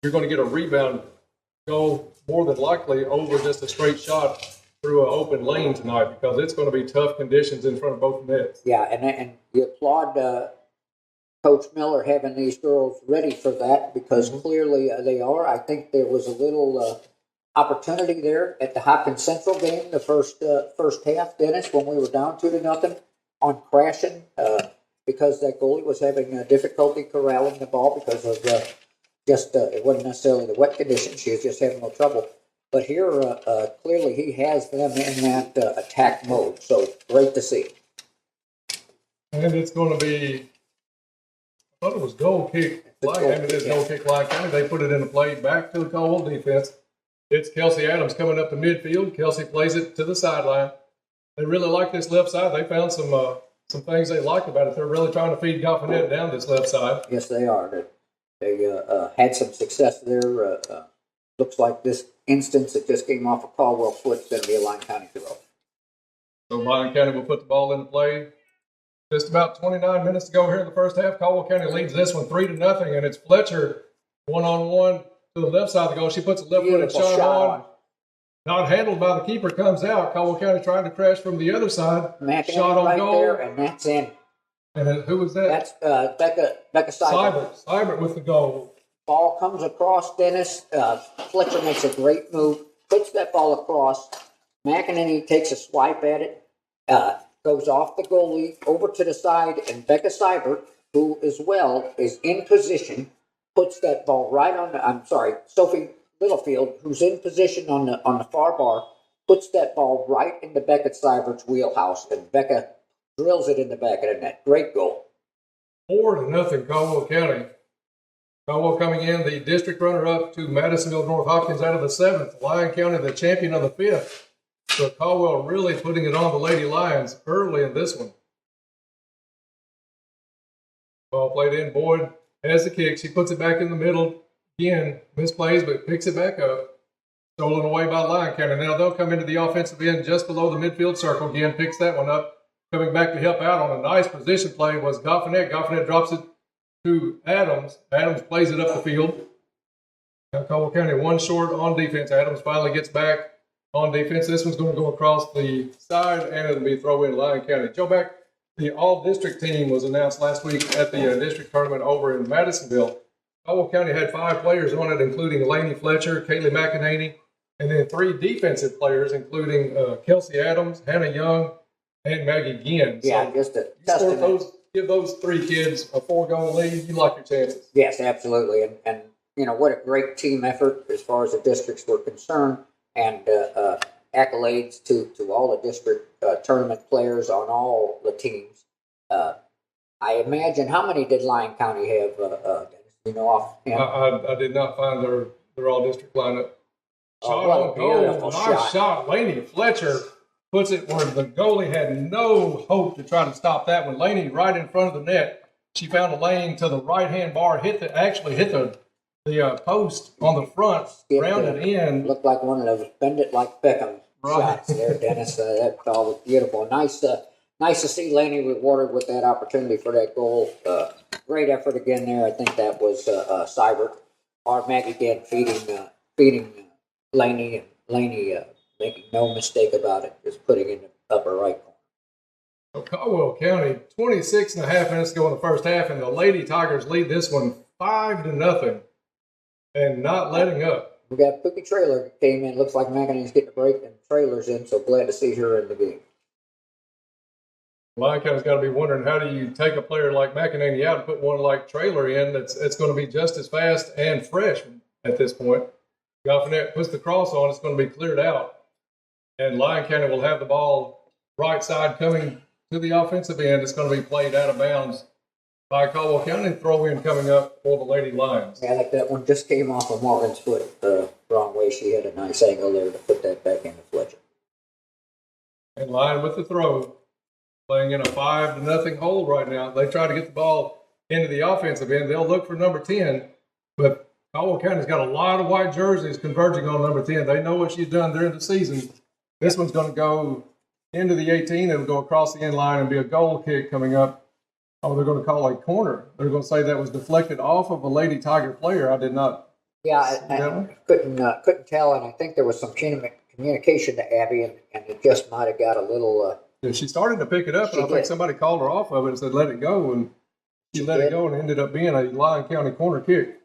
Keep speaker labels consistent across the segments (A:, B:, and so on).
A: you're going to get a rebound goal more than likely over just a straight shot through an open lane tonight, because it's going to be tough conditions in front of both nets.
B: Yeah, and you applaud Coach Miller having these girls ready for that, because clearly they are. I think there was a little opportunity there at the Hopkins Central game, the first half, Dennis, when we were down 2-0 on crashing, because that goalie was having difficulty corralling the ball because of it wasn't necessarily the wet conditions. She was just having no trouble. But here, clearly, he has them in that attack mode. So great to see.
A: And it's going to be, I thought it was goal kick. It's goal kick like that. They put it in the play back to the Caldwell defense. It's Kelsey Adams coming up to midfield. Kelsey plays it to the sideline. They really like this left side. They found some things they like about it. They're really trying to feed Goffinet down this left side.
B: Yes, they are. They had some success there. Looks like this instance that just came off of Caldwell's foot is going to be a Lyon County throw.
A: So Lyon County will put the ball into play. Just about 29 minutes to go here in the first half. Caldwell County leads this one 3-0, and it's Fletcher one-on-one to the left side of the goal. She puts a left-footed shot on. Not handled by the keeper, comes out. Caldwell County trying to crash from the other side.
B: Shot on right goal. There, and that's in.
A: And who was that?
B: That's Becca Seibert.
A: Seibert with the goal.
B: Ball comes across, Dennis. Fletcher makes a great move, puts that ball across. McEnany takes a swipe at it, goes off the goalie over to the side, and Becca Seibert, who as well is in position, puts that ball right on the, Sophie Littlefield, who's in position on the far bar, puts that ball right into Becca Seibert's wheelhouse, and Becca drills it in the back of the net. Great goal.
A: 4-0 Caldwell County. Caldwell coming in, the district runner-up to Madisonville North Hopkins out of the 7th. Lyon County, the champion of the 5th. So Caldwell really putting it on the Lady Lions early in this one. Ball played in. Boyd has the kick. She puts it back in the middle. Again, misplays, but picks it back up. Stolen away by Lyon County. Now they'll come into the offensive end just below the midfield circle. Again, picks that one up. Coming back to help out on a nice position play was Goffinet. Goffinet drops it to Adams. Adams plays it up the field. Now Caldwell County one short on defense. Adams finally gets back on defense. This one's going to go across the side, and it'll be a throw in Lyon County. Joe Beck, the all-district team was announced last week at the district tournament over in Madisonville. Caldwell County had 5 players on it, including Lainey Fletcher, Kaylee McEnany, and then 3 defensive players, including Kelsey Adams, Hannah Young, and Maggie Ginn.
B: Yeah, just a testament.
A: Give those 3 kids a 4-goal lead, you like your chances.
B: Yes, absolutely. And you know, what a great team effort as far as the districts were concerned, and accolades to all the district tournament players on all the teams. I imagine, how many did Lyon County have, Dennis? You know, offhand?
A: I did not find their all-district lineup. Shot
B: on
A: goal. Nice shot. Lainey Fletcher puts it where the goalie had no hope to try to stop that one. Lainey right in front of the net. She found a lane to the right-hand bar, hit the post on the front, rounded in.
B: Looked like one of those bend it like Beckham shots there, Dennis. That ball was beautiful. Nice to see Lainey rewarded with that opportunity for that goal. Great effort again there. I think that was Seibert or Maggie again feeding Lainey, and Lainey making no mistake about it, just putting in the upper right corner.
A: So Caldwell County, 26 and a half minutes to go in the first half, and the Lady Tigers lead this one 5-0 and not letting up.
B: We got Pookie Trailer came in. Looks like McEnany's getting a break and Trailer's in, so glad to see her in the game.
A: Lyon County's got to be wondering, how do you take a player like McEnany out and put one like Trailer in that's going to be just as fast and fresh at this point. Goffinet puts the cross on, it's going to be cleared out. And Lyon County will have the ball right side coming to the offensive end. It's going to be played out of bounds by Caldwell County. Throw in coming up for the Lady Lions.
B: Yeah, like that one just came off of Morgan's foot the wrong way. She had a nice angle there to put that back into Fletcher.
A: And Lyon with the throw, playing in a 5-0 hole right now. They try to get the ball into the offensive end. They'll look for number 10, but Caldwell County's got a lot of white jerseys converging on number 10. They know what she's done during the season. This one's going to go into the 18. It'll go across the end line and be a goal kick coming up. Oh, they're going to call a corner. They're going to say that was deflected off of a Lady Tiger player. I did not
B: Yeah,
A: That
B: I
A: one?
B: couldn't tell, and I think there was some communication to Abby, and it just might have got a little.
A: Yeah, she started to pick it up, and
B: She
A: I think
B: did.
A: somebody called her off of it and said, let it go. And she
B: She
A: let it
B: did.
A: go, and it ended up being a Lyon County corner kick.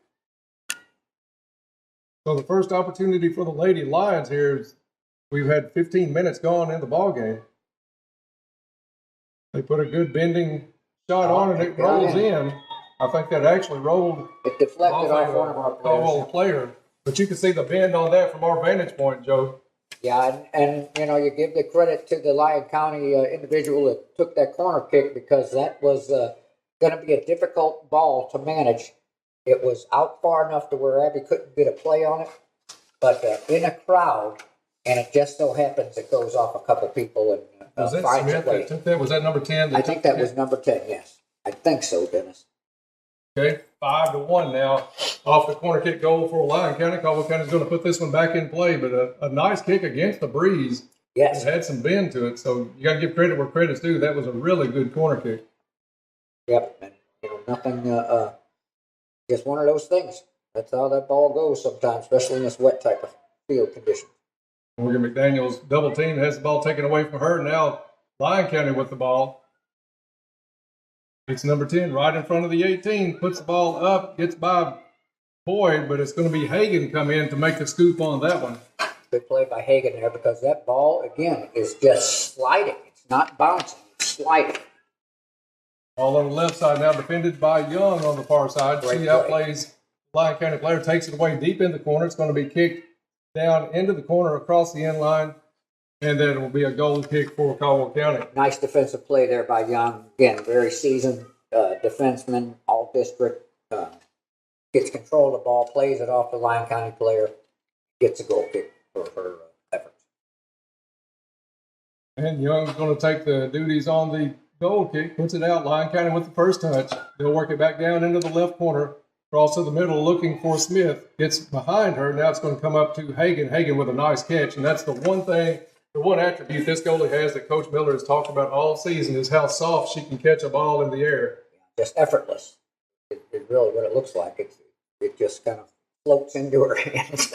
A: So the first opportunity for the Lady Lions here is we've had 15 minutes gone in the ball game. They put a good bending shot on, and it rolls in. I think that actually rolled
B: It deflected off one of our
A: Caldwell
B: players.
A: player. But you can see the bend on that from our vantage point, Joe.
B: Yeah, and you give the credit to the Lyon County individual that took that corner kick, because that was going to be a difficult ball to manage. It was out far enough to where Abby couldn't get a play on it, but in a crowd, and it just so happens it goes off a couple people and
A: Was that
B: finds
A: Smith
B: a way.
A: that took that? Was that number 10?
B: I think that was number 10, yes. I think so, Dennis.
A: Okay, 5-1 now off the corner kick goal for Lyon County. Caldwell County's going to put this one back in play, but a nice kick against the breeze.
B: Yes.
A: It had some bend to it, so you got to give credit where credit's due. That was a really good corner kick.
B: Yep, and nothing, just one of those things. That's how that ball goes sometimes, especially in this wet type of field condition.
A: Morgan McDaniel's double team has the ball taken away from her. Now Lyon County with the ball. It's number 10 right in front of the 18. Puts the ball up, gets by Boyd, but it's going to be Hagan come in to make the scoop on that one.
B: Good play by Hagan there, because that ball, again, is just sliding. It's not bouncing, it's sliding.
A: All on the left side now, defended by Young on the far side.
B: Great
A: She
B: play.
A: outplays Lyon County player, takes it away deep in the corner. It's going to be kicked down into the corner across the end line, and then it will be a goal kick for Caldwell County.
B: Nice defensive play there by Young. Again, very seasoned defenseman, all district. Gets control of the ball, plays it off the Lyon County player, gets a goal kick for her efforts.
A: And Young's going to take the duties on the goal kick, puts it out. Lyon County with the first touch. They'll work it back down into the left corner, across to the middle, looking for Smith. Gets behind her. Now it's going to come up to Hagan. Hagan with a nice catch, and that's the one thing, the one attribute this goalie has that Coach Miller has talked about all season is how soft she can catch a ball in the air.
B: Just effortless. It's really what it looks like. It just kind of floats into her hands.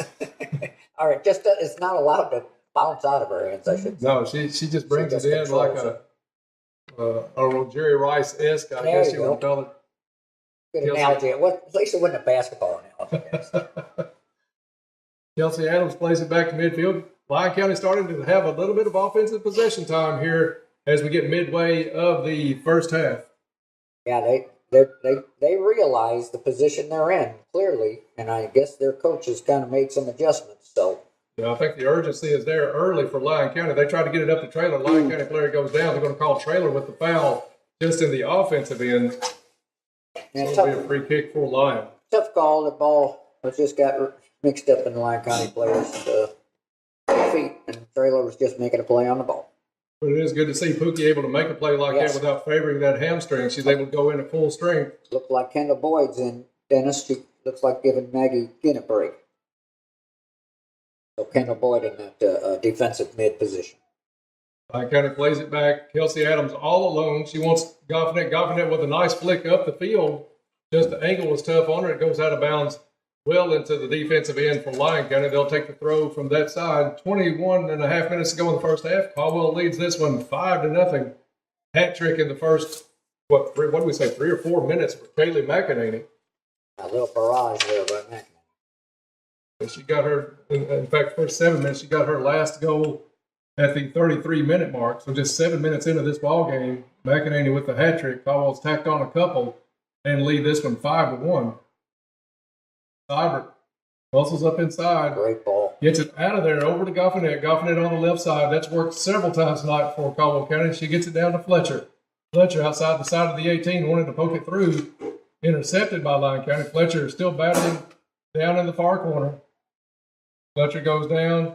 B: All right, just it's not allowed to bounce out of her hands, I should say.
A: No, she just brings
B: She just
A: it in like
B: controls
A: I don't know, Jerry Rice-esque, I
B: There
A: guess
B: you
A: you would
B: go.
A: call it.
B: Good
A: Kelsey.
B: analogy. At least it wasn't a basketball analogy.
A: Kelsey Adams plays it back to midfield. Lyon County starting to have a little bit of offensive possession time here as we get midway of the first half.
B: Yeah, they realize the position they're in clearly, and I guess their coaches kind of made some adjustments. So
A: Yeah, I think the urgency is there early for Lyon County. They try to get it up the trailer. Lyon County player goes down. They're going to call trailer with the foul just in the offensive end.
B: and
A: So it'll be a free kick for Lyon.
B: tough call. The ball just got mixed up in the Lyon County players' feet, and Trailer was just making a play on the ball.
A: But it is good to see Pookie able to make a play like
B: Yes.
A: that without favoring that hamstring. She's able to go in at full strength.
B: Looked like Kendall Boyd's in. Dennis, she looks like giving Maggie Ginn a break. So Kendall Boyd in that defensive mid position.
A: Lyon County plays it back. Kelsey Adams all alone. She wants Goffinet. Goffinet with a nice flick up the field. Just the angle was tough on her. It goes out of bounds well into the defensive end for Lyon County. They'll take the throw from that side. 21 and a half minutes to go in the first half. Caldwell leads this one 5-0. Hat trick in the first, what do we say, 3 or 4 minutes for Kaylee McEnany.
B: A little barrage there by McEnany.
A: And she got her, in fact, first 7 minutes, she got her last goal at the 33-minute mark. So just 7 minutes into this ball game, McEnany with the hat trick. Caldwell's tacked on a couple and lead this one 5-1. Seibert muscles up inside.
B: Great ball.
A: Gets it out of there over to Goffinet. Goffinet on the left side. That's worked several times tonight for Caldwell County. She gets it down to Fletcher. Fletcher outside the side of the 18, wanted to poke it through. Intercepted by Lyon County. Fletcher is still battling down in the far corner. Fletcher goes down,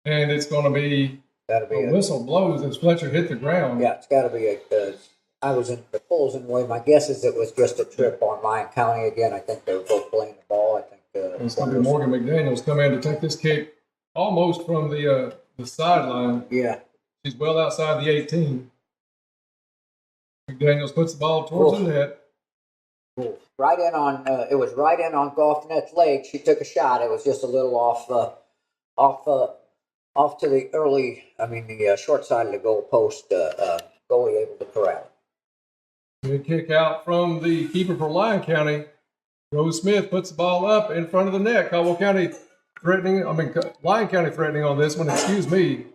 A: and it's going to be
B: Gotta be
A: a whistle blows as Fletcher hit the ground.
B: Yeah, it's got to be I was in the polls in the way. My guess is it was just a trip on Lyon County again. I think they were both playing the ball. I think
A: It's going to be Morgan McDaniel's come in to take this kick almost from the sideline.
B: Yeah,
A: She's well outside the 18. McDaniels puts the ball towards the net.
B: right in on. It was right in on Goffnet's leg. She took a shot. It was just a little off, off to the early. I mean, the short side of the goal post. Goalie able to corral it.
A: Good kick out from the keeper for Lyon County. Rose Smith puts the ball up in front of the net. Caldwell County Lyon County threatening on this one. Excuse me.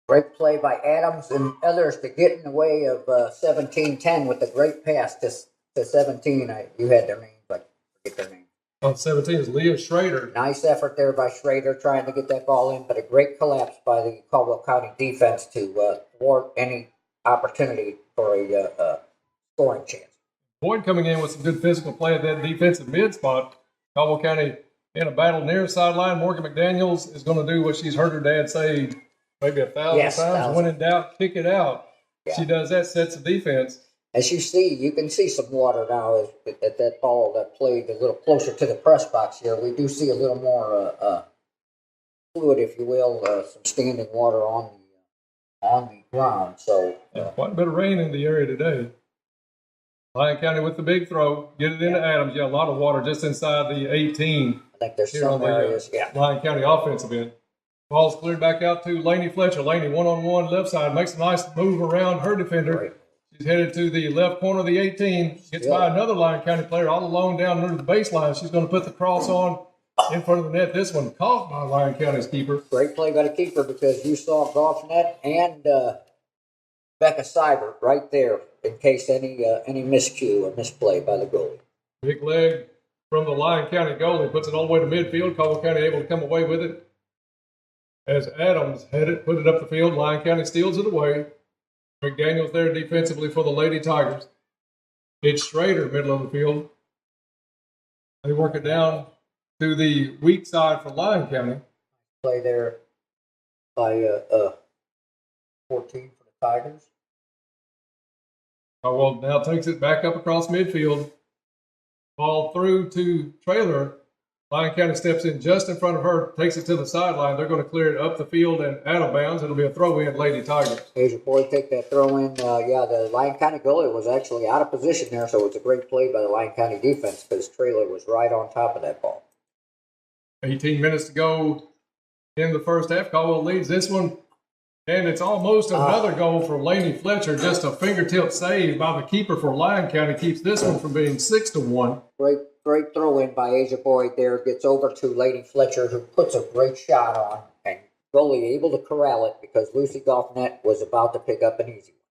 B: Great play by Adams and others to get in the way of 17-10 with a great pass to 17. You had their names, but I forget their name.
A: On 17 is Leah Schrader.
B: Nice effort there by Schrader trying to get that ball in, but a great collapse by the Caldwell County defense to thwart any opportunity for a scoring chance.
A: Boyd coming in with some good physical play at that defensive mid spot. Caldwell County in a battle near sideline. Morgan McDaniels is going to do what she's heard her dad say maybe 1,000 times.
B: 1,000.
A: When in doubt, kick it out.
B: Yeah.
A: She does that, sets the defense.
B: As you can see some water now at that ball that played a little closer to the press box here. We do see a little more fluid, if you will, some standing water on the ground. So
A: quite a bit of rain in the area today. Lyon County with the big throw. Get it into Adams. Yeah, a lot of water just inside the 18.
B: I think there's some areas.
A: Lyon County offensive end. Ball's cleared back out to Laney Fletcher. Laney one-on-one left side. Makes a nice move around her defender.
B: Right.
A: She's headed to the left corner of the 18. Gets by another Lyon County player all alone down near the baseline. She's going to put the cross on in front of the net. This one caught by Lyon County's keeper.
B: Great play by the keeper because you saw Goffnet and Becca Seibert right there in case any miscue or misplay by the goalie.
A: Big leg from the Lyon County goalie. Puts it all the way to midfield. Caldwell County able to come away with it. As Adams put it up the field, Lyon County steals it away. McDaniels there defensively for the Lady Tigers. It's Schrader, middle of the field. They work it down to the weak side for Lyon County.
B: Play there by 14 for the Tigers.
A: Caldwell now takes it back up across midfield. Ball through to Trailer. Lyon County steps in just in front of her, takes it to the sideline. They're going to clear it up the field and out of bounds. It'll be a throw-in, Lady Tigers.
B: Asia Boyd take that throw in. The Lyon County goalie was actually out of position there, so it's a great play by the Lyon County defense because Trailer was right on top of that ball.
A: 18 minutes to go in the first half. Caldwell leads this one, and it's almost another goal for Laney Fletcher. Just a fingertip save by the keeper for Lyon County keeps this one from being 6-1.
B: Great throw in by Asia Boyd there. Gets over to Lady Fletcher, who puts a great shot on, and goalie able to corral it because Lucy Goffnet was about to pick up an easy one.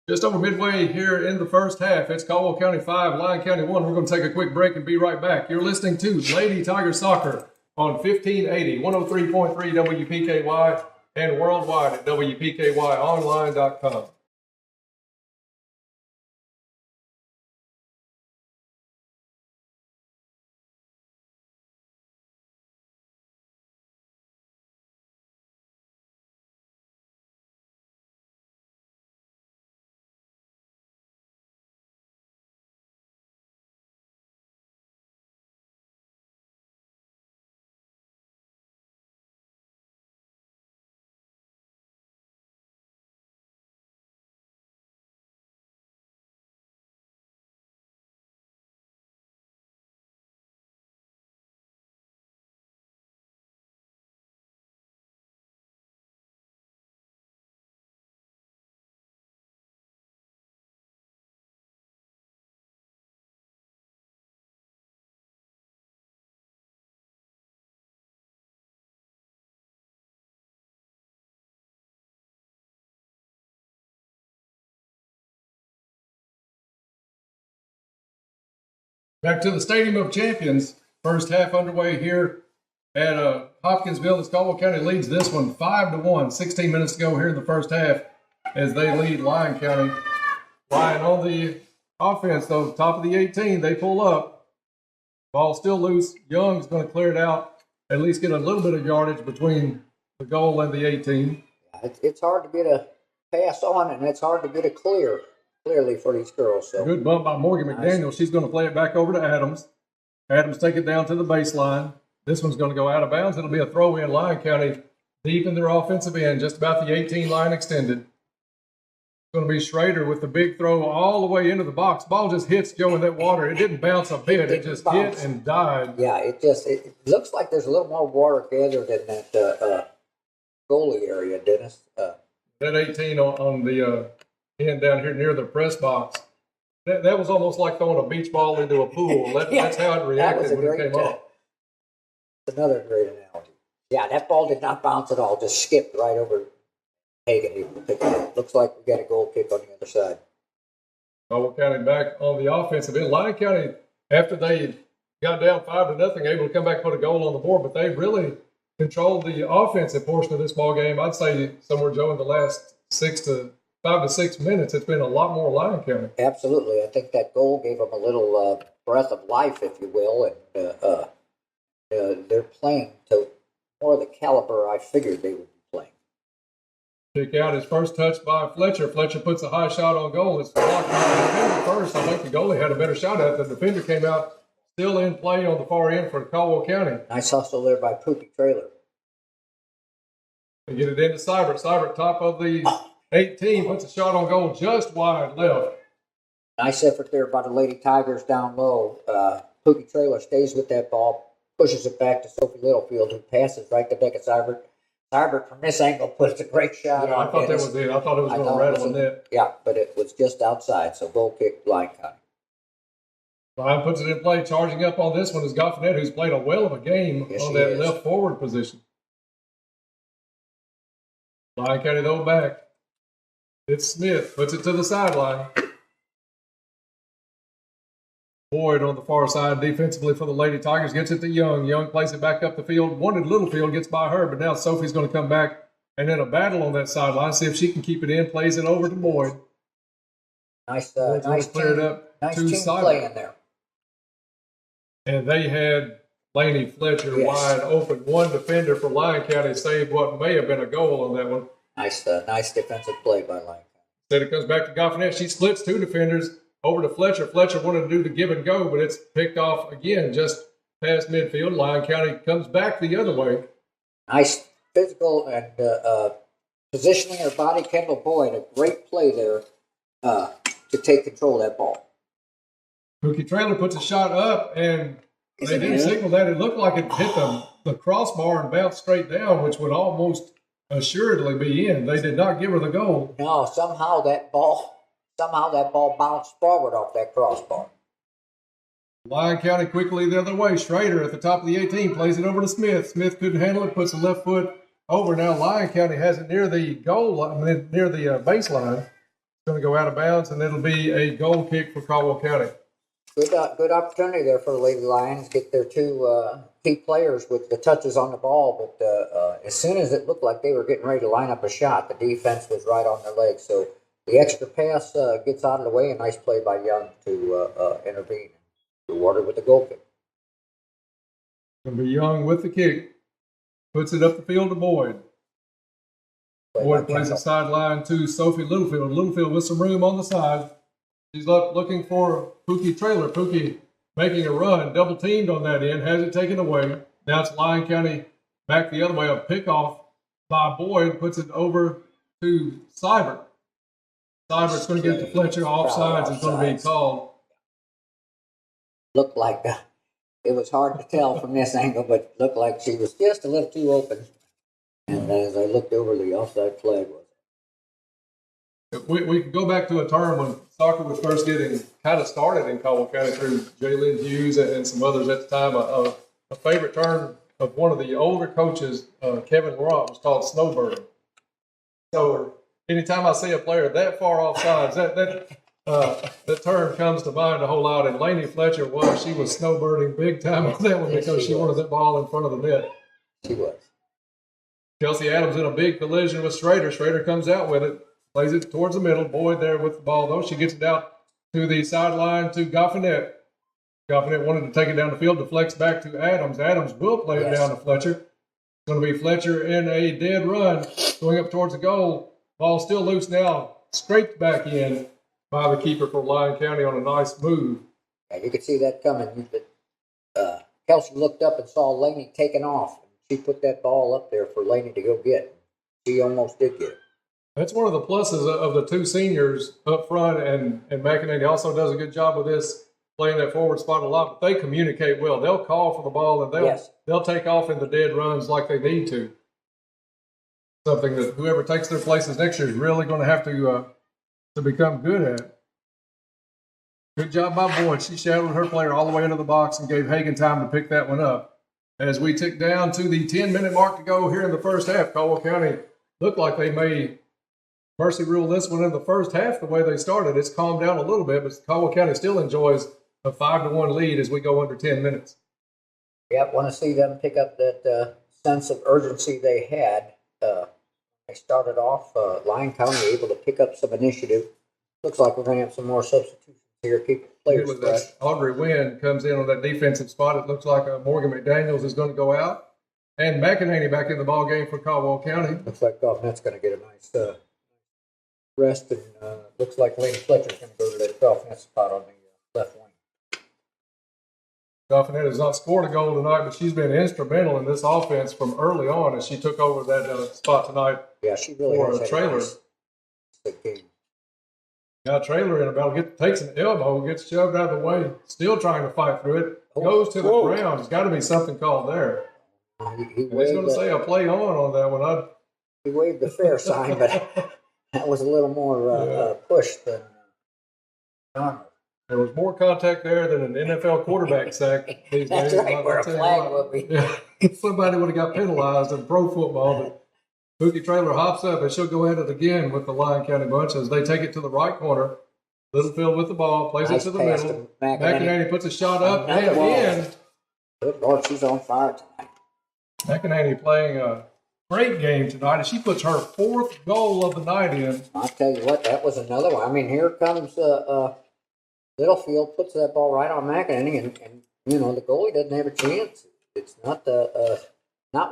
A: Just over midway here in the first half, it's Caldwell County 5, Lyon County 1. We're going to take a quick break and be right back. You're listening to Lady Tiger Soccer on 1580, 103.3 WPKY, and worldwide at WPKYonline.com. Back to the Stadium of Champions. First half underway here at Hopkinsville as Caldwell County leads this one 5-1. 16 minutes to go here in the first half as they lead Lyon County. Lyon on the offense, though, top of the 18. They pull up. Ball still loose. Young's going to clear it out, at least get a little bit of yardage between the goal and the 18.
B: It's hard to get a pass on, and it's hard to get a clearly for these girls. So.
A: Good bump by Morgan McDaniel. Nice. She's going to play it back over to Adams. Adams take it down to the baseline. This one's going to go out of bounds. It'll be a throw-in. Lyon County deep in their offensive end, just about the 18 line extended. going to be Schrader with the big throw all the way into the box. Ball just hits Joe in that water. It didn't bounce a bit. It just hit and died.
B: Yeah, it looks like there's a little more water gathered in that goalie area, Dennis.
A: That 18 on the end down here near the press box, that was almost like throwing a beach ball into a pool. That's how it reacted when it came off.
B: Another great analogy. Yeah, that ball did not bounce at all. Just skipped right over Hagan. Looks like we got a goal kick on the other side.
A: Caldwell County back on the offensive end. Lyon County, after they got down 5-0, able to come back and put a goal on the board, but they really controlled the offensive portion of this ball game. I'd say somewhere, Joe, in the last 5 to 6 minutes, it's been a lot more Lyon County.
B: Absolutely. I think that goal gave them a little breath of life, if you will, and they're playing to more of the caliber I figured they would be playing.
A: Kick out his first touch by Fletcher. Fletcher puts a high shot on goal. It's blocked by the defender first. I think the goalie had a better shot at it. The defender came out still in play on the far end for Caldwell County.
B: Nice hustle there by Pookie Trailer.
A: They get it into Seibert. Seibert, top of the 18, puts a shot on goal just wide left.
B: Nice effort there by the Lady Tigers down low. Pookie Trailer stays with that ball, pushes it back to Sophie Littlefield, who passes right to Becca Seibert. Seibert, from this angle, puts a great shot on.
A: I thought that was it. I thought it was going to rattle in net.
B: Yeah, but it was just outside, so goal kick, Lyon County.
A: Lyon puts it in play. Charging up on this one is Goffinet, who's played a well of a game on that left forward position. Lyon County, though, back. It's Smith. Puts it to the sideline. Boyd on the far side defensively for the Lady Tigers. Gets it to Young. Young plays it back up the field. Wanted Littlefield, gets by her, but now Sophie's going to come back and then a battle on that sideline. See if she can keep it in. Plays it over to Boyd.
B: Nice
A: clear it up.
B: Nice team play in there.
A: And they had Laney Fletcher wide open. One defender for Lyon County saved what may have been a goal on that one.
B: Nice defensive play by Lyon County.
A: Then it comes back to Goffinet. She splits two defenders over to Fletcher. Fletcher wanted to do the give and go, but it's picked off again just past midfield. Lyon County comes back the other way.
B: Nice physical and positioning her body. Kendall Boyd, a great play there to take control of that ball.
A: Pookie Trailer puts a shot up, and they didn't signal that. It looked like it hit the crossbar and bounced straight down, which would almost assuredly be in. They did not give her the goal.
B: No, somehow that ball bounced forward off that crossbar.
A: Lyon County quickly the other way. Schrader at the top of the 18 plays it over to Smith. Smith couldn't handle it, puts the left foot over. Now Lyon County has it near the goal line, near the baseline. It's going to go out of bounds, and it'll be a goal kick for Caldwell County.
B: Good opportunity there for the Lady Lions. Get their two key players with the touches on the ball, but as soon as it looked like they were getting ready to line up a shot, the defense was right on their legs. So the extra pass gets out of the way. A nice play by Young to intervene and reward it with the goal kick.
A: Going to be Young with the kick. Puts it up the field to Boyd. Boyd plays the sideline to Sophie Littlefield. Littlefield with some room on the side. She's up looking for Pookie Trailer. Pookie making a run, double teamed on that end, has it taken away. Now it's Lyon County back the other way. A pickoff by Boyd puts it over to Seibert. Seibert's going to get it to Fletcher. Offsides is going to be called.
B: Looked like it was hard to tell from this angle, but looked like she was just a little too open. And as I looked over, the offside flag was.
A: We can go back to a term when soccer was first getting kind of started in Caldwell County through Jalen Hughes and some others at the time. A favorite term of one of the older coaches, Kevin Laurent, was called snowbirding. So anytime I see a player that far off sides, that term comes to mind a whole lot. And Laney Fletcher she was snowbirding big time on that one because she wanted that ball in front of the net.
B: She was.
A: Kelsey Adams in a big collision with Schrader. Schrader comes out with it. Plays it towards the middle. Boyd there with the ball, though. She gets it out to the sideline to Goffinet. Goffinet wanted to take it down the field, deflects back to Adams. Adams will play it down to Fletcher. It's going to be Fletcher in a dead run, going up towards the goal. Ball still loose now, scraped back in by the keeper for Lyon County on a nice move.
B: Yeah, you could see that coming. Kelsey looked up and saw Laney taking off. She put that ball up there for Laney to go get. She almost did get it.
A: That's one of the pluses of the two seniors up front, and McEnany also does a good job with this, playing that forward spot a lot. But they communicate well. They'll call for the ball, and they'll take off in the dead runs like they need to. Something that whoever takes their places next year is really going to have to become good at. Good job by Boyd. She shadowed her player all the way into the box and gave Hagan time to pick that one up. As we tick down to the 10-minute mark to go here in the first half, Caldwell County looked like they may mercy rule this one in the first half the way they started. It's calmed down a little bit, but Caldwell County still enjoys a 5-1 lead as we go under 10 minutes.
B: Yep, want to see them pick up that sense of urgency they had. They started off, Lyon County able to pick up some initiative. Looks like we're going to have some more substitutions here, keep players fresh.
A: Audrey Wynn comes in on that defensive spot. It looks like Morgan McDaniels is going to go out. And McEnany back in the ball game for Caldwell County.
B: Looks like Goffnet's going to get a nice rest, and looks like Lady Fletcher's going to go to that Goffnet spot on the left wing.
A: Goffnet has not scored a goal tonight, but she's been instrumental in this offense from early on as she took over that spot tonight.
B: Yeah, she really has had a nice game.
A: Got a trailer in about, takes an elbow, gets shoved out of the way, still trying to fight through it, goes to the ground. There's got to be something called there. He's going to say a play on that one.
B: He waved the fair sign, but that was a little more push than normal.
A: There was more contact there than an NFL quarterback sack these
B: That's
A: days.
B: right, where a flag would be.
A: Yeah, somebody would have got penalized in pro football, but Pookie Trailer hops up, and she'll go at it again with the Lyon County bunch as they take it to the right corner. Littlefield with the ball, plays it to the middle. McEnany puts a shot up and in.
B: Good Lord, she's on fire tonight.
A: McEnany playing a great game tonight, and she puts her fourth goal of the night in.
B: I'll tell you what, that was another one. I mean, here comes Littlefield, puts that ball right on McEnany, and you know, the goalie doesn't have a chance. It's not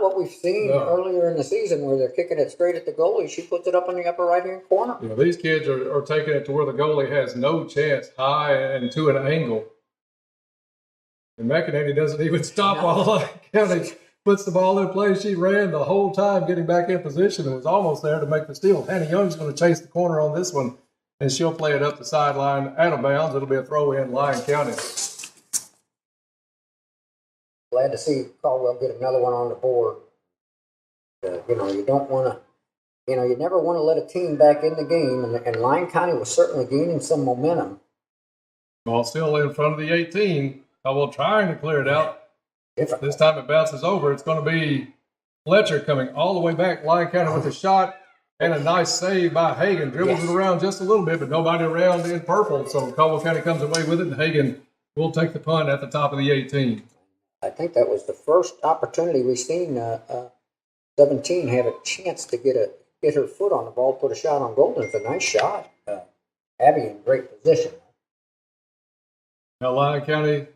B: what we've seen earlier in the season where they're kicking it straight at the goalie. She puts it up in the upper right-hand corner.
A: You know, these kids are taking it to where the goalie has no chance, high and to an angle. And McEnany doesn't even stop while Lyon County puts the ball in play. She ran the whole time getting back in position and was almost there to make the steal. Hannah Young's going to chase the corner on this one, and she'll play it up the sideline out of bounds. It'll be a throw-in Lyon County.
B: Glad to see Caldwell get another one on the board. You know, you don't want to, you never want to let a team back in the game, and Lyon County was certainly gaining some momentum.
A: Ball still in front of the 18. Caldwell trying to clear it out. This time it bounces over. It's going to be Fletcher coming all the way back. Lyon County with a shot and a nice save by Hagan. Dribbles it around just a little bit, but nobody around in purple. So Caldwell County comes away with it, and Hagan will take the punt at the top of the 18.
B: I think that was the first opportunity we've seen 17 have a chance to get her foot on the ball, put a shot on Golden. It's a nice shot. Abby in great position.
A: Now Lyon County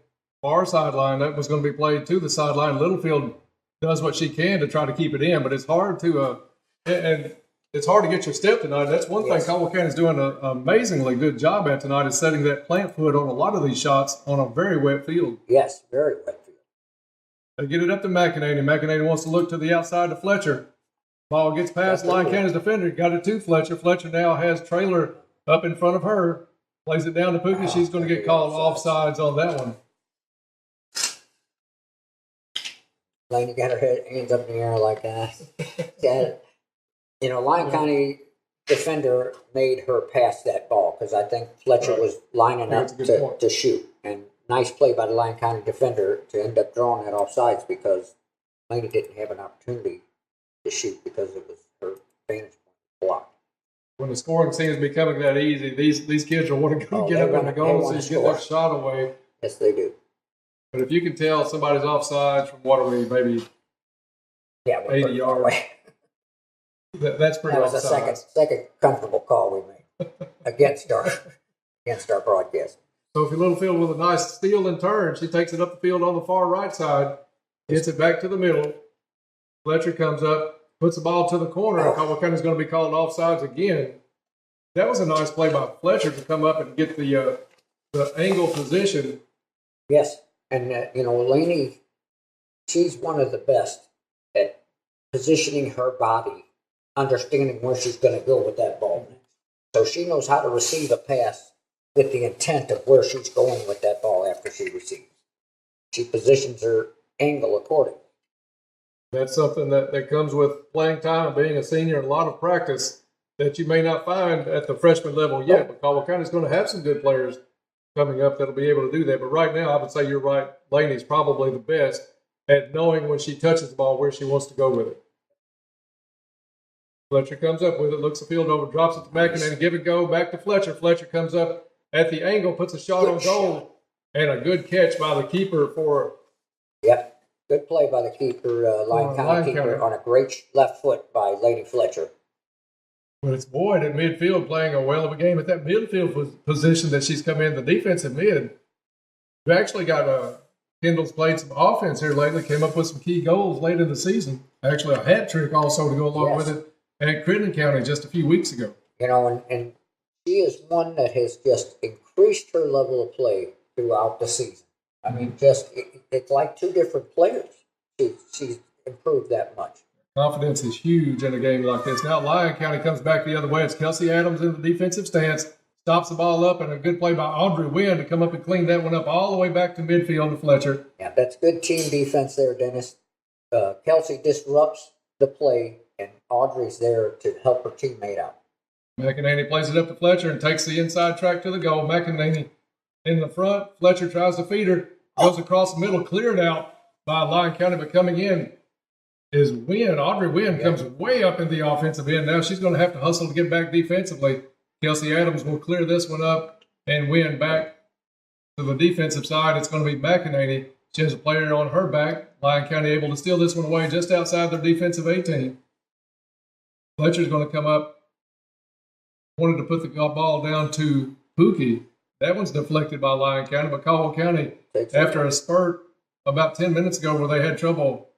A: far sideline, that was going to be played to the sideline. Littlefield does what she can to try to keep it in, but it's hard to and it's hard to get your step tonight. That's one thing Caldwell County is doing an amazingly good job at tonight, is setting that plant foot on a lot of these shots on a very wet field.
B: Yes, very wet field.
A: They get it up to McEnany. McEnany wants to look to the outside to Fletcher. Ball gets past Lyon County's defender. Got it to Fletcher. Fletcher now has Trailer up in front of her. Plays it down to Pookie. She's going to get called offsides on that one.
B: Laney got her hands up in the air like that. You know, Lyon County defender made her pass that ball because I think Fletcher was lining up to shoot. And nice play by the Lyon County defender to end up drawing that offsides because Laney didn't have an opportunity to shoot because it was her vantage point blocked.
A: When the scoring seems becoming that easy, these kids are wanting to get up on the goal so you get that shot away.
B: Yes, they do.
A: But if you can tell somebody's offsides from what are we, maybe 80 yards away. That's pretty
B: That was
A: offside.
B: a second comfortable call we made against our broadcast.
A: Sophie Littlefield with a nice steal and turn. She takes it up the field on the far right side, gets it back to the middle. Fletcher comes up, puts the ball to the corner, and Caldwell County is going to be called offsides again. That was a nice play by Fletcher to come up and get the angle position.
B: Yes, and Laney, she's one of the best at positioning her body understanding where she's going to go with that ball. So she knows how to receive a pass with the intent of where she's going with that ball after she receives. She positions her angle accordingly.
A: That's something that comes with playing time and being a senior and a lot of practice that you may not find at the freshman level yet. But Caldwell County is going to have some good players coming up that'll be able to do that. But right now, I would say you're right. Laney's probably the best at knowing when she touches the ball where she wants to go with it. Fletcher comes up with it, looks the field over, drops it to McInerney, give it go, back to Fletcher. Fletcher comes up at the angle, puts a shot on goal, and a good catch by the keeper for.
B: Yep. Good play by the keeper, Lyon County keeper, on a great left foot by Lady Fletcher.
A: But it's Boyd at midfield playing a well of a game at that midfield position that she's come in, the defensive mid. We actually got Kendall's played some offense here lately, came up with some key goals late in the season. Actually, a hat trick also to go along with it at Crittenden County just a few weeks ago.
B: You know, and she is one that has just increased her level of play throughout the season. I mean, it's like two different players. She's improved that much.
A: Confidence is huge in a game like this. Now Lyon County comes back the other way. It's Kelsey Adams in the defensive stance, stops the ball up, and a good play by Audrey Wynn to come up and clean that one up all the way back to midfield to Fletcher.
B: Yeah, that's good team defense there, Dennis. Kelsey disrupts the play, and Audrey's there to help her teammate out.
A: McInerney plays it up to Fletcher and takes the inside track to the goal. McInerney in the front. Fletcher tries to feed her, goes across the middle, cleared out by Lyon County, but coming in is Wynn. Audrey Wynn comes way up in the offensive end. Now she's going to have to hustle to get back defensively. Kelsey Adams will clear this one up and Wynn back to the defensive side. It's going to be McInerney. She has a player on her back. Lyon County able to steal this one away just outside their defensive 18. Fletcher's going to come up. Wanted to put the ball down to Pookie. That one's deflected by Lyon County, but Caldwell County, after a spurt about 10 minutes ago where they had trouble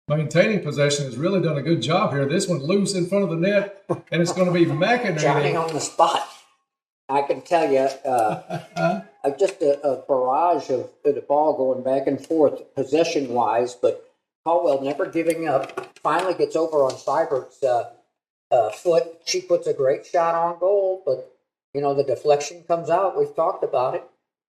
A: maintaining possession, has really done a good job here. This one loose in front of the net, and it's going to be McInerney.
B: Johnny on the spot. I can tell you, just a barrage of the ball going back and forth possession-wise, but Caldwell never giving up. Finally gets over on Seibert's foot. She puts a great shot on goal, but you know, the deflection comes out. We've talked about it.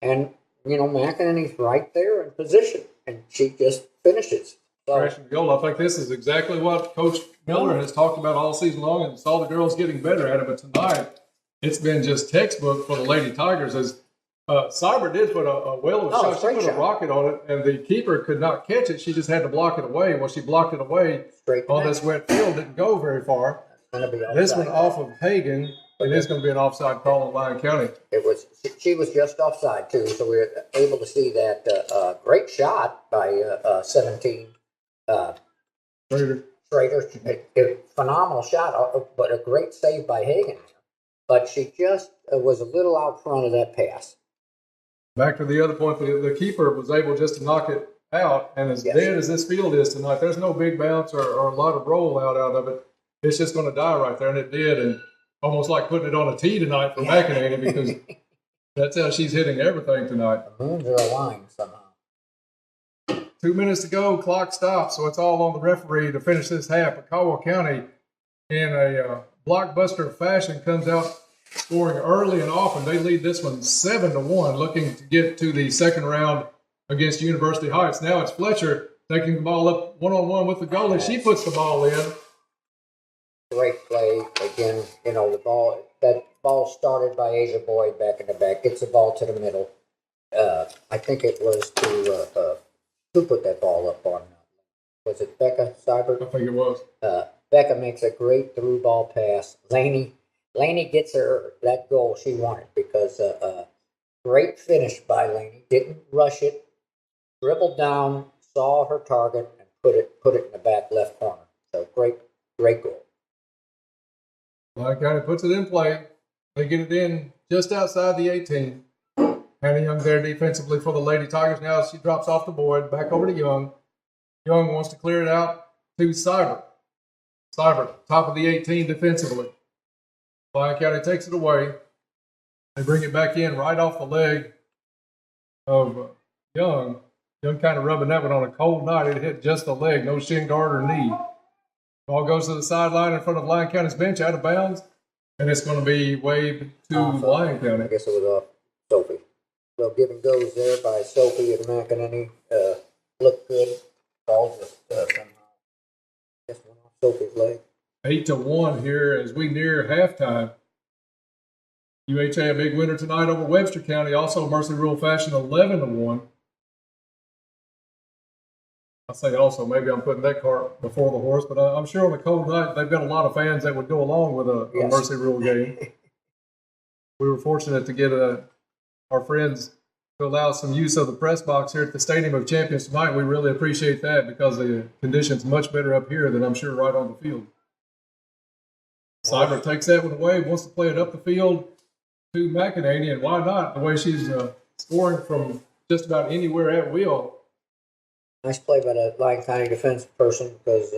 B: And, you know, McInerney's right there in position, and she just finishes. So,
A: crashing goal. I think this is exactly what Coach Miller has talked about all season long, and saw the girls getting better at it. But tonight, it's been just textbook for the Lady Tigers. As Seibert did put a well of a shot. She put a rocket on it, and the keeper could not catch it. She just had to block it away. Well, she blocked it away on this wet field. Didn't go very far. This one off of Hagan. It is going to be an offside call in Lyon County.
B: She was just offside, too, so we were able to see that great shot by 17. Schrader. A phenomenal shot, but a great save by Hagan. But she just was a little out front of that pass.
A: Back to the other point, the keeper was able just to knock it out, and as dead as this field is tonight, there's no big bounce or a lot of roll out of it. It's just going to die right there, and it did, and almost like putting it on a tee tonight for McInerney, because that's how she's hitting everything tonight.
B: The moons are aligned somehow.
A: 2 minutes to go, clock stops, so it's all on the referee to finish this half. But Caldwell County, in a blockbuster fashion, comes out scoring early and often. They lead this one 7-1, looking to get to the second round against University Heights. Now it's Fletcher taking the ball up one-on-one with the goalie. She puts the ball in.
B: Great play. Again, you know, that ball started by Asia Boyd back in the back, gets the ball to the middle. I think it was to who put that ball up on? Was it Becca Seibert?
A: I think it was.
B: Becca makes a great through ball pass. Laney gets her that goal she wanted, because great finish by Laney. Didn't rush it, dribbled down, saw her target, and put it in the back left corner. So great goal.
A: Lyon County puts it in play. They get it in just outside the 18. Hannah Young there defensively for the Lady Tigers. Now she drops off the board, back over to Young. Young wants to clear it out to Seibert. Seibert, top of the 18 defensively. Lyon County takes it away. They bring it back in right off the leg of Young. Young kind of rubbing that one on a cold night. It hit just the leg, no shin guard or knee. Ball goes to the sideline in front of Lyon County's bench, out of bounds, and it's going to be waved to Lyon County.
B: I guess it was off Sophie. Well, give and goes there by Sophie and McEnany. Looked good. Ball just somehow went off Sophie's leg.
A: 8-1 here as we near halftime. UHA a big winner tonight over Webster County. Also Mercy Rule fashion 11-1. I say also, maybe I'm putting that cart before the horse, but I'm sure on a cold night they've got a lot of fans that would go along with a Mercy Rule game. We were fortunate to get our friends to allow some use of the press box here at the Stadium of Champions tonight. We really appreciate that because the conditions much better up here than I'm sure right on the field. Seibert takes that one away, wants to play it up the field to McEnany, and why not? The way she's scoring from just about anywhere at will.
B: Nice play by the Lyon County defense person because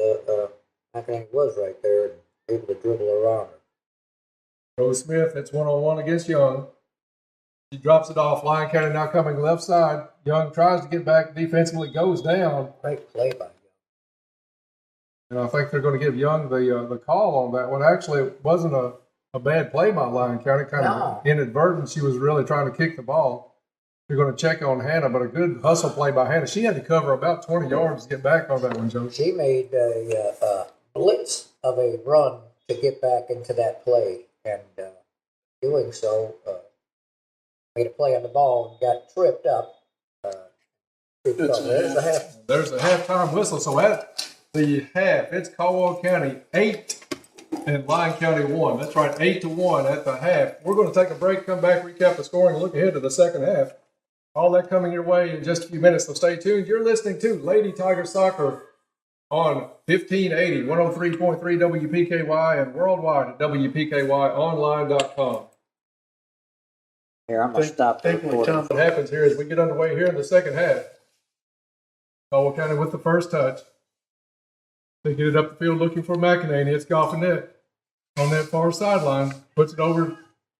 B: McEnany was right there and able to dribble around her.
A: Rose Smith, it's 1-on-1 against Young. She drops it off. Lyon County now coming left side. Young tries to get back defensively, goes down.
B: Great play by Young.
A: And I think they're going to give Young the call on that one. Actually, it wasn't a bad play by Lyon County, kind of inadvertent. She was really trying to kick the ball. They're going to check on Hannah, but a good hustle play by Hannah. She had to cover about 20 yards to get back on that one, Joe.
B: She made a blitz of a run to get back into that play, and doing so, made a play on the ball and got tripped up.
A: There's a halftime whistle. So at the half, it's Caldwell County 8 and Lyon County 1. That's right, 8-1 at the half. We're going to take a break, come back, recap the scoring, and look ahead to the second half. All that coming your way in just a few minutes, so stay tuned. You're listening to Lady Tiger Soccer on 1580, 103.3 WPKY, and worldwide at WPKYonline.com.
B: Here, I'm going to stop.
A: What happens here is we get underway here in the second half. Caldwell County with the first touch. They get it up the field looking for McEnany. It's Goffinette on that far sideline. Puts it over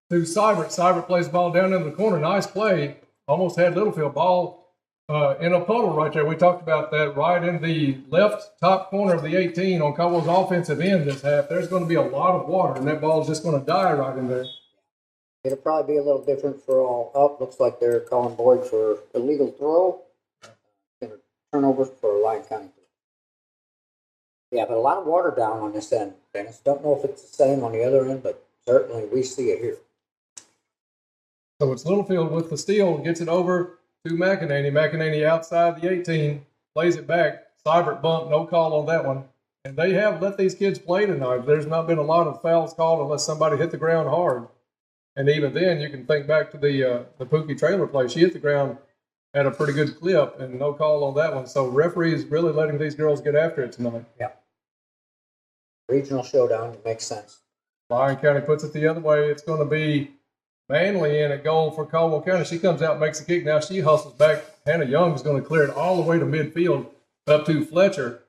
A: to Seibert. Seibert plays the ball down in the corner. Nice play. Almost had Littlefield ball in a puddle right there. We talked about that right in the left top corner of the 18 on Caldwell's offensive end this half. There's going to be a lot of water, and that ball is just going to die right in there.
B: It'll probably be a little different for all up. Looks like they're calling Boyd for illegal throw. Turnover for Lyon County. Yeah, but a lot of water down on this end, Dennis. Don't know if it's the same on the other end, but certainly we see it here.
A: So it's Littlefield with the steal, gets it over to McEnany. McEnany outside the 18, plays it back. Seibert bump, no call on that one. And they have let these kids play tonight. There's not been a lot of fouls called unless somebody hit the ground hard. And even then, you can think back to the Pookie trailer play. She hit the ground at a pretty good clip, and no call on that one. So referees really letting these girls get after it tonight.
B: Yeah. Regional showdown, it makes sense.
A: Lyon County puts it the other way. It's going to be Manley in at goal for Caldwell County. She comes out and makes the kick. Now she hustles back. Hannah Young is going to clear it all the way to midfield up to Fletcher.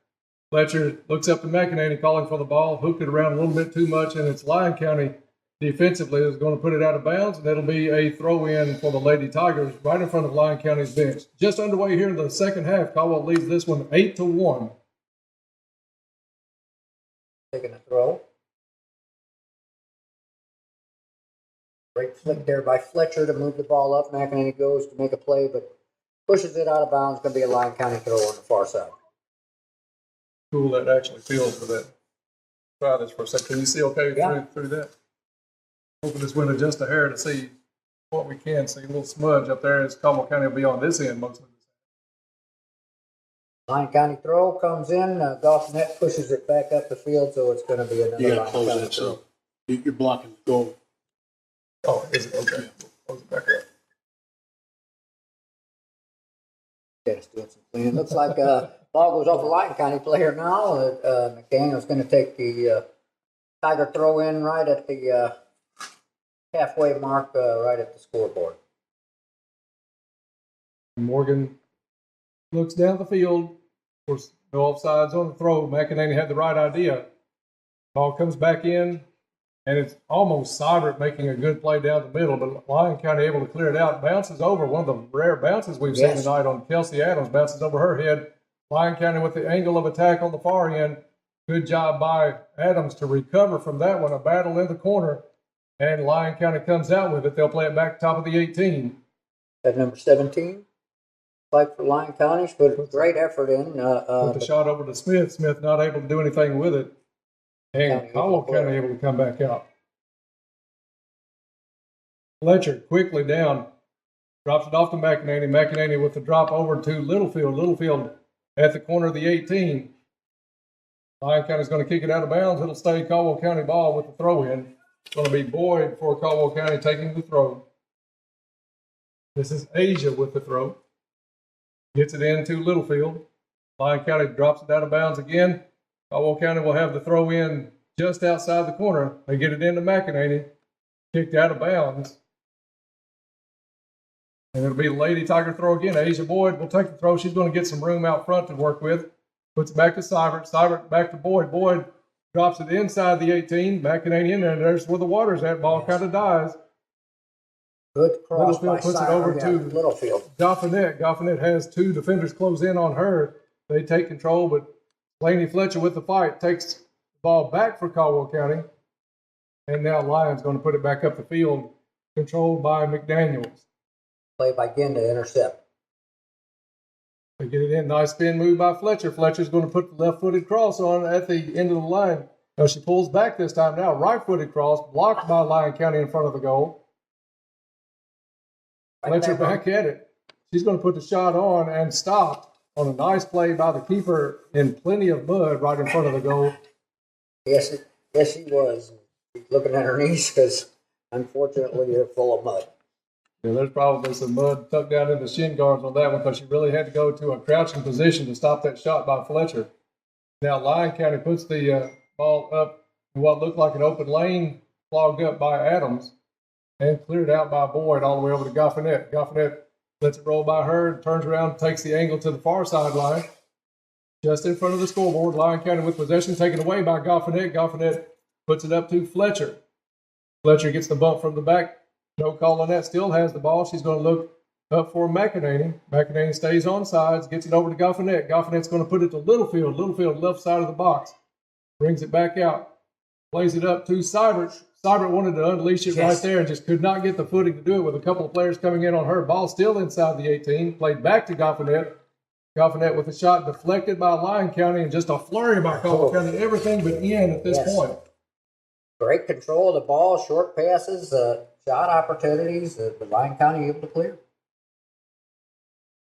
A: Fletcher looks up to McEnany calling for the ball, hooked it around a little bit too much, and it's Lyon County defensively is going to put it out of bounds, and it'll be a throw-in for the Lady Tigers right in front of Lyon County's bench. Just underway here in the second half. Caldwell leads this one 8-1.
B: Taking a throw. Great flick there by Fletcher to move the ball up. McEnany goes to make a play, but pushes it out of bounds. Going to be a Lyon County throw on the far side.
A: Cool that actually feels for that. Try this for a second. Can you see okay through that? Open this window just a hair to see what we can see. A little smudge up there as Caldwell County will be on this end most of this.
B: Lyon County throw comes in. Goffinette pushes it back up the field, so it's going to be another Lyon
C: close
B: County
C: it
B: throw.
C: so you're blocking the goal.
A: Oh, is it? Okay. Close it back up.
B: Dennis doing some cleaning. Looks like ball goes off a Lyon County player now. McDaniel's going to take the Tiger throw in right at the halfway mark, right at the scoreboard.
A: Morgan looks down the field. Of course, no offsides on the throw. McEnany had the right idea. Ball comes back in, and it's almost Seibert making a good play down the middle, but Lyon County able to clear it out. Bounces over. One of the rare bounces we've seen tonight on Kelsey Adams. Bounces over her head. Lyon County with the angle of attack on the far end. Good job by Adams to recover from that one. A battle in the corner, and Lyon County comes out with it. They'll play it back top of the 18.
B: At number 17, fight for Lyon County. Put a great effort in.
A: Put the shot over to Smith. Smith not able to do anything with it. And Caldwell County able to come back out. Fletcher quickly down. Drops it off to McEnany. McEnany with the drop over to Littlefield. Littlefield at the corner of the 18. Lyon County's going to kick it out of bounds. It'll stay Caldwell County ball with the throw in. It's going to be Boyd for Caldwell County taking the throw. This is Asia with the throw. Gets it into Littlefield. Lyon County drops it out of bounds again. Caldwell County will have the throw in just outside the corner. They get it into McEnany. Kicked out of bounds. And it'll be Lady Tiger throw again. Asia Boyd will take the throw. She's going to get some room out front to work with. Puts it back to Seibert. Seibert back to Boyd. Boyd drops it inside the 18. McEnany in there. And there's where the water's at. Ball kind of dies.
B: Good cross
A: Littlefield
B: by
A: puts it over to
B: Littlefield.
A: Goffinet. Goffinet has two defenders close in on her. They take control, but Laney Fletcher with the fight takes the ball back for Caldwell County. And now Lyon's going to put it back up the field, controlled by McDaniels.
B: Play by Ginn to intercept.
A: They get it in. Nice spin move by Fletcher. Fletcher's going to put the left-footed cross on at the end of the line. Now she pulls back this time now. Right-footed cross, blocked by Lyon County in front of the goal. Fletcher back at it. She's going to put the shot on and stop on a nice play by the keeper in plenty of mud right in front of the goal.
B: Yes, she was. She's looking at her knees because, unfortunately, they're full of mud.
A: Yeah, there's probably some mud tucked down in the shin guards on that one because she really had to go to a crouching position to stop that shot by Fletcher. Now Lyon County puts the ball up in what looked like an open lane, clogged up by Adams, and cleared out by Boyd all the way over to Goffinet. Goffinet lets it roll by her, turns around, takes the angle to the far sideline. Just in front of the scoreboard, Lyon County with possession taken away by Goffinet. Goffinet puts it up to Fletcher. Fletcher gets the bump from the back. No call on that. Still has the ball. She's going to look up for McEnany. McEnany stays on sides, gets it over to Goffinet. Goffinet's going to put it to Littlefield. Littlefield left side of the box. Brings it back out. Plays it up to Seibert. Seibert wanted to unleash it right there and just could not get the footing to do it with a couple of players coming in on her. Ball still inside the 18. Played back to Goffinet. Goffinet with a shot deflected by Lyon County and just a flurry by Caldwell County. Everything but in at this point.
B: Great control of the ball, short passes, shot opportunities. The Lyon County able to clear.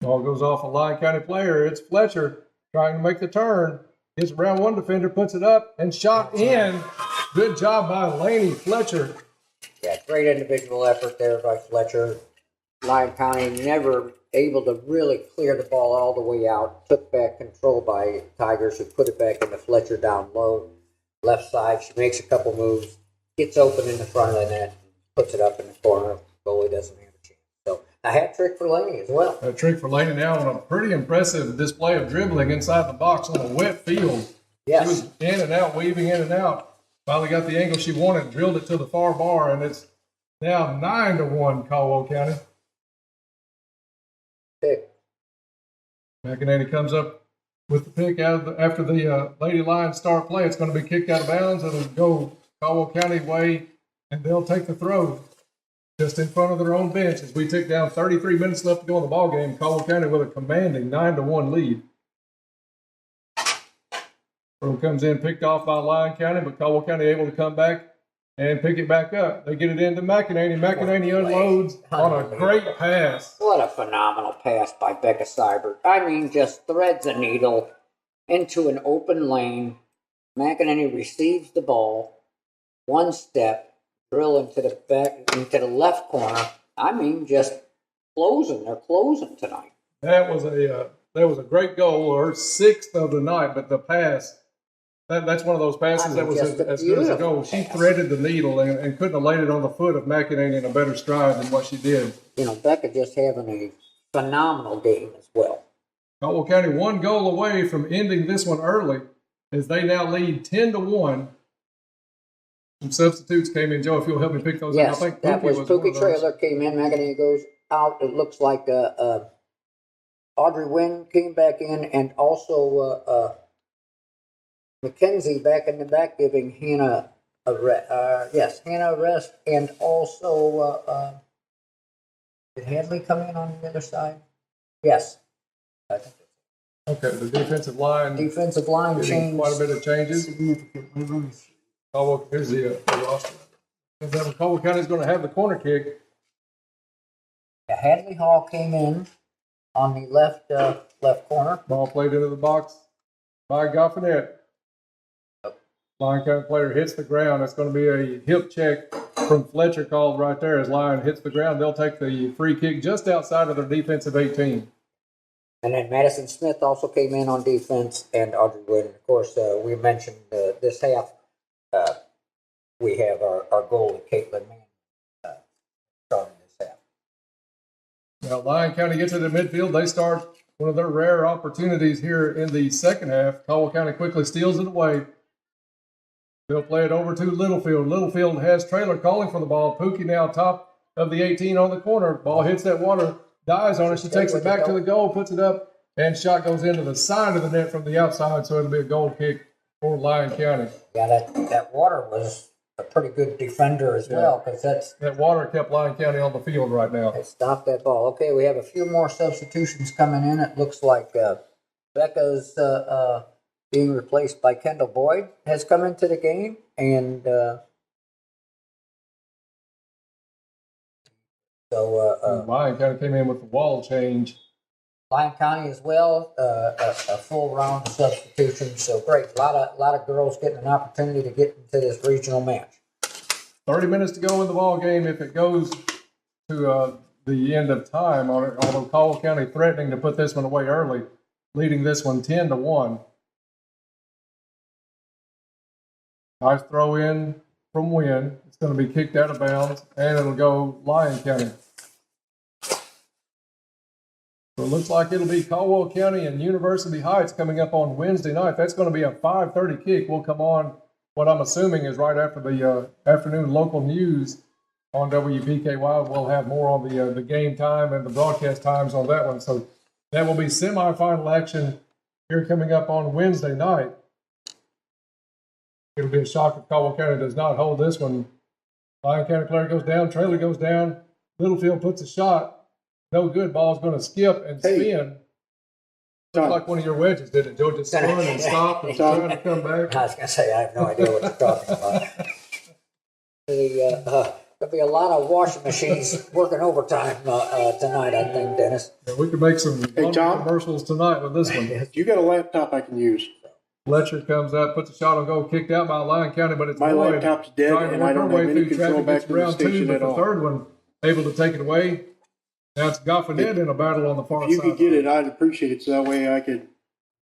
A: Ball goes off a Lyon County player. It's Fletcher trying to make the turn. Gets around one defender, puts it up, and shot in. Good job by Laney Fletcher.
B: Yeah, great individual effort there by Fletcher. Lyon County never able to really clear the ball all the way out. Took back control by Tigers, who put it back into Fletcher down low. Left side, she makes a couple moves, gets open in the front of the net, puts it up in the corner. Goalie doesn't have a chance. So a hat trick for Laney as well.
A: A trick for Laney now on a pretty impressive display of dribbling inside the box on a wet field.
B: Yes.
A: She was in and out, weaving in and out. Finally got the angle she wanted, drilled it to the far bar, and it's now 9-1 Caldwell County.
B: Pick.
A: McEnany comes up with the pick after the Lady Lions start play. It's going to be kicked out of bounds. It'll go Caldwell County way, and they'll take the throw just in front of their own bench as we tick down 33 minutes left to go in the ball game. Caldwell County with a commanding 9-1 lead. Throw comes in, picked off by Lyon County, but Caldwell County able to come back and pick it back up. They get it into McEnany. McEnany unloads on a great pass.
B: What a phenomenal pass by Becca Seibert. I mean, just threads a needle into an open lane. McEnany receives the ball, one step, drill into the back, into the left corner. I mean, just closing. They're closing tonight.
A: That was a great goal, her sixth of the night, but the pass. That's one of those passes that was as good as a goal. She threaded the needle and couldn't have laid it on the foot of McEnany in a better stride than what she did.
B: You know, Becca just having a phenomenal game as well.
A: Caldwell County one goal away from ending this one early as they now lead 10-1. Some substitutes came in. Joe, if you'll help me pick those up. I think
B: that was Pookie Trailer came in. McEnany goes out. It looks like Audrey Wynn came back in, and also McKenzie back in the back giving Hannah a Hannah a rest, and also did Hadley come in on the other side? Yes. I think
A: Okay, the defensive line
B: defensive line
A: getting
B: changed.
A: quite a bit of changes.
C: Significantly. Let me see.
A: Caldwell, here's the roster. And then Caldwell County's going to have the corner kick.
B: Hadley Hall came in on the left corner.
A: Ball played into the box by Goffinet. Lyon County player hits the ground. That's going to be a hip check from Fletcher called right there. As Lyon hits the ground, they'll take the free kick just outside of their defensive 18.
B: And then Madison Smith also came in on defense, and Audrey Wood. And of course, we mentioned this half. We have our goalie, Caitlin Mann, starting this half.
A: Now, Lyon County gets to the midfield. They start one of their rare opportunities here in the second half. Caldwell County quickly steals it away. They'll play it over to Littlefield. Littlefield has Trailer calling for the ball. Pookie now top of the 18 on the corner. Ball hits that water, dies on it. She takes it back to the goal, puts it up, and shot goes into the side of the net from the outside, so it'll be a goal kick for Lyon County.
B: Yeah, that water was a pretty good defender as well, because
A: that water kept Lyon County on the field right now.
B: It stopped that ball. Okay, we have a few more substitutions coming in. It looks like Becca's being replaced by Kendall Boyd has come into the game, and
A: Lyon County came in with the wall change.
B: Lyon County as well, a full round of substitutions. So great, a lot of girls getting an opportunity to get into this regional match.
A: 30 minutes to go in the ball game. If it goes to the end of time, although Caldwell County threatening to put this one away early, leading this one 10-1. Nice throw in from Wynn. It's going to be kicked out of bounds, and it'll go Lyon County. So it looks like it'll be Caldwell County and University Heights coming up on Wednesday night. That's going to be a 5:30 kick. We'll come on what I'm assuming is right after the afternoon local news on WPKY. We'll have more on the game time and the broadcast times on that one. So that will be semifinal action here coming up on Wednesday night. It'll be a shock if Caldwell County does not hold this one. Lyon County player goes down, trailer goes down. Littlefield puts a shot. No good. Ball's going to skip and spin. Looks like one of your wedges did it. Joe just spun and stopped and trying to come back.
B: I was going to say, I have no idea what you're talking about. There'll be a lot of washing machines working overtime tonight, I think, Dennis.
A: Yeah, we could make some commercials tonight with this one.
C: You got a laptop I can use.
A: Fletcher comes out, puts a shot on goal, kicked out by Lyon County, but it's
C: my
A: Boyd
C: laptop's dead,
A: trying to
C: and
A: work
C: I don't
A: her way
C: have any
A: through
C: control
A: traffic.
C: back
A: It's
C: to the
A: round two,
C: station
A: but
C: at
A: the
C: all.
A: third one able to take it away. Now it's Goffinet in a battle on the far
C: If you
A: side.
C: could get it, I'd appreciate it, so that way I could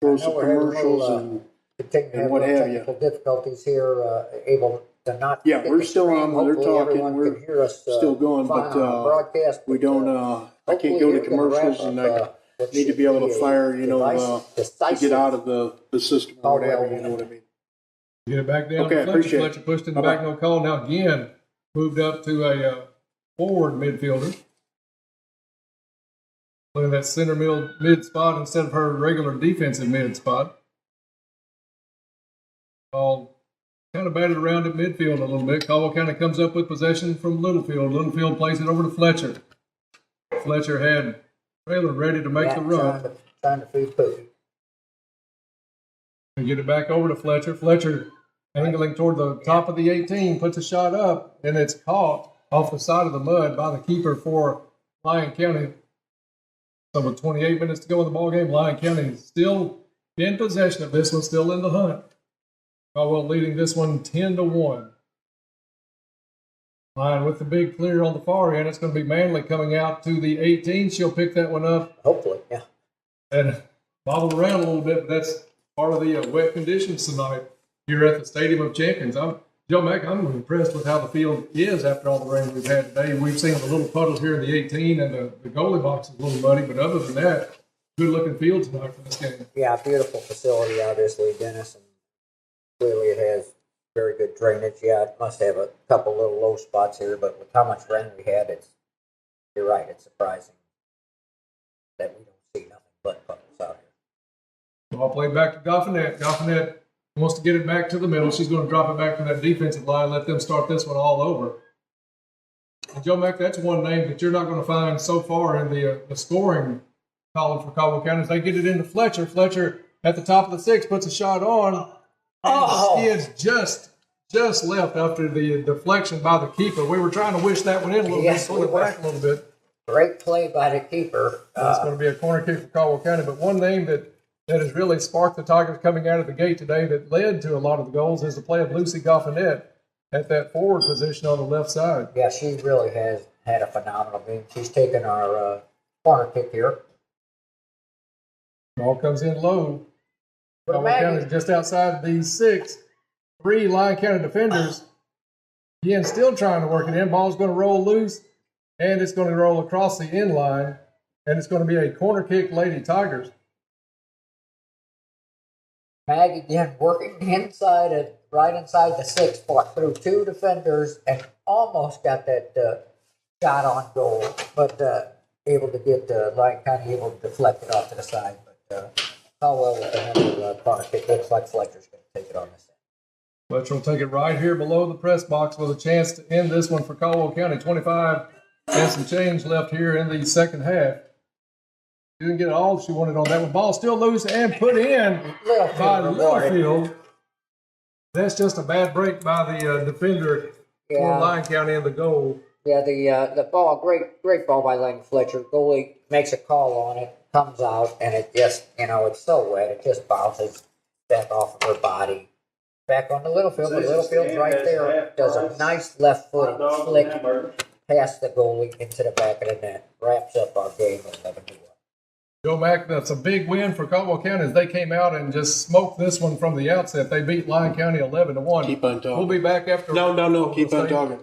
C: throw some commercials and what have you.
B: Technical difficulties here, able to not.
C: Yeah,
B: get
C: we're
B: the
C: still
B: stream.
C: on. They're
B: Hopefully
C: talking.
B: everyone
C: We're
B: can hear us,
C: still going,
B: fine
C: but
B: on our broadcast.
C: we don't. I can't go to commercials, and I need to be able to fire, to get out of the system or whatever. You know what I mean?
A: Get it back down.
C: Okay,
A: Fletcher.
C: appreciate it.
A: Fletcher pushed in the back, no call. Now again, moved up to a forward midfielder. Playing that center mid spot instead of her regular defensive mid spot. Ball kind of batted around at midfield a little bit. Caldwell County comes up with possession from Littlefield. Littlefield plays it over to Fletcher. Fletcher had Trailer ready to make the run.
B: Trying to feed Pookie.
A: And get it back over to Fletcher. Fletcher angling toward the top of the 18, puts a shot up, and it's caught off the side of the mud by the keeper for Lyon County. So with 28 minutes to go in the ballgame, Lyon County is still in possession of this one, still in the hunt. Caldwell leading this one 10-1. Lyon with the big clear on the far end. It's going to be Manley coming out to the 18. She'll pick that one up.
B: Hopefully, yeah.
A: And bobble around a little bit, but that's part of the wet conditions tonight here at the Stadium of Champions. Joe Mack, I'm impressed with how the field is after all the rain we've had today. We've seen the little puddles here in the 18, and the goalie box is a little muddy, but other than that, good-looking field tonight for this game.
B: Yeah, beautiful facility, obviously, Dennis, and clearly it has very good drainage. Yeah, it must have a couple little low spots here, but with how much rain we had, you're right, it's surprising that we don't see nothing but puddles out here.
A: Ball played back to Goffinet. Goffinet Wants to get it back to the middle. She's going to drop it back to that defensive line, let them start this one all over. And Joe Mack, that's one name that you're not going to find so far in the scoring column for Caldwell County. As they get it into Fletcher. Fletcher at the top of the 6 puts a shot on. And the skids just left after the deflection by the keeper. We were trying to wish that one in a little bit, pull it back a little bit.
B: Great play by the keeper.
A: It's going to be a corner kick for Caldwell County. But one name that has really sparked the Tigers coming out of the gate today that led to a lot of the goals is the play of Lucy Goffinette at that forward position on the left side.
B: Yeah, she really has had a phenomenal game. She's taken our corner kick here.
A: Ball comes in low.
B: But
A: Caldwell County is just outside the 6. 3 Lyon County defenders. Again, still trying to work it in. Ball's going to roll loose, and it's going to roll across the end line, and it's going to be a corner kick, Lady Tigers.
B: Mag again working right inside the 6, fought through 2 defenders and almost got that shot on goal, but able to get Lyon County able to deflect it off to the side. But Caldwell with another corner kick. Looks like Fletcher's going to take it on this end.
A: Fletcher will take it right here below the press box with a chance to end this one for Caldwell County. 25 and some change left here in the second half. Didn't get all she wanted on that one. Ball still loose and put in by Littlefield. That's just a bad break by the defender for Lyon County in the goal.
B: Yeah, the ball, great ball by Lane Fletcher. Goalie makes a call on it, comes out, and it just, it's so wet. It just bounces back off of her body. Back on the Littlefield, but Littlefield's right there. Does a nice left foot flick past the goalie into the back of the net. Wraps up our game at 11-1.
A: Joe Mack, that's a big win for Caldwell County as they came out and just smoked this one from the outset. They beat Lyon County 11-1.
C: Keep on talking.
A: We'll be back after.
C: No. Keep on talking.